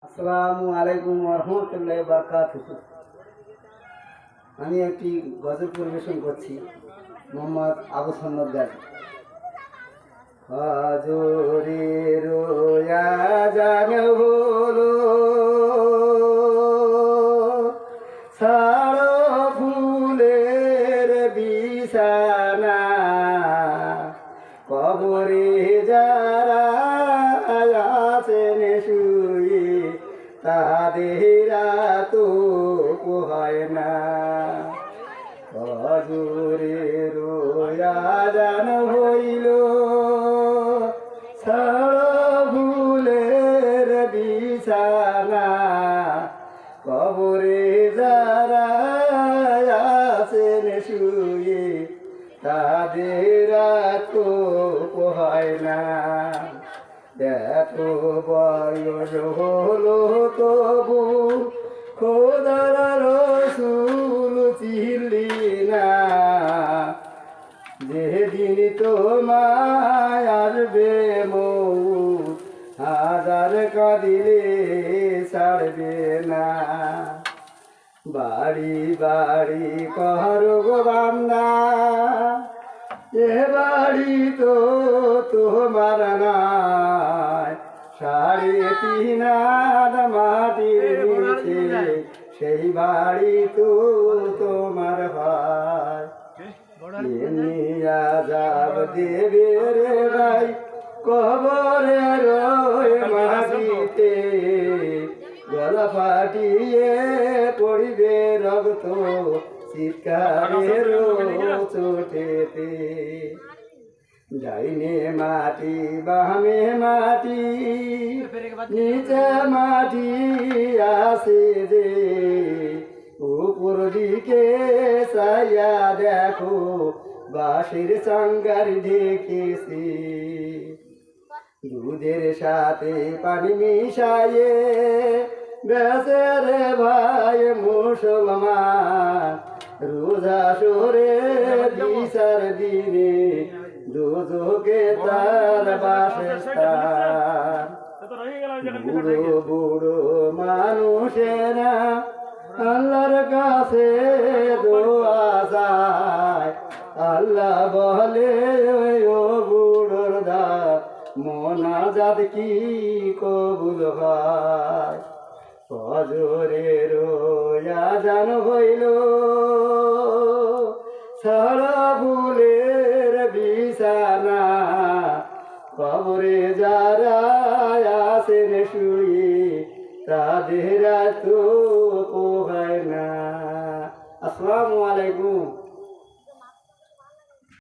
আসসালামু আলাইকুম রহমতুল্লাহ বারাকাতুহু। আমি একটি গজল পরিবেশন করছি। মোহাম্মদ আবু সন্নত গাজী। হজরে রোয়া জান হলো ছাড়ো ফুলের বিছানা, কবরে যারা আছেন শুয়ে তাদের তো পোহায় না। হজরে রোয়া জান হইল ছাড়ো ফুলের বিছানা, কবরে যারা আছেন শুয়ে তাদের তো পোহায় না। দেখো বয়স হলো তবু খোদার রসুল চিনলি না, যেদিন তোমায় আসবে মৌত হাজার কাঁদিলে ছাড়বে না। বাড়ি বাড়ি কর গো বান্দা, এ বাড়ি তো তোমার নাই, 3.5 হাত মাটির নিচে সেই বাড়ি তো তোমার হয়। এমনি আযাব দেবে রে ভাই কবরে রয়ে মাটিতে, গলা ফাটিয়ে পড়িবে রক্ত চিৎকারের চোটেতে। ডাইনে মাটি বামে মাটি নিচে মাটি আসে যে, উপর দিকে চাইয়া দেখো বাঁশের চাঙ্গার ঢেকেছে। দুধের সাথে পানি মিশাইয়ে বেচে রে ভাই মুসলমান, রোজা সরে বিচার দিনে দোজখে তার বাসস্থান। বুড়ো বুড়ো মানুষেরা আল্লাহর কাছে দোয়া যায়, আল্লাহ বলে ও বুড়োর দা মোনাজাত কি কবুল হয়। ফজরে রোয়া জান হইল ছাড়া ফুলের বিছানা, কবরে যারা আছেন শুয়ে তাদের তো পোহায় না। আসসালামু আলাইকুম।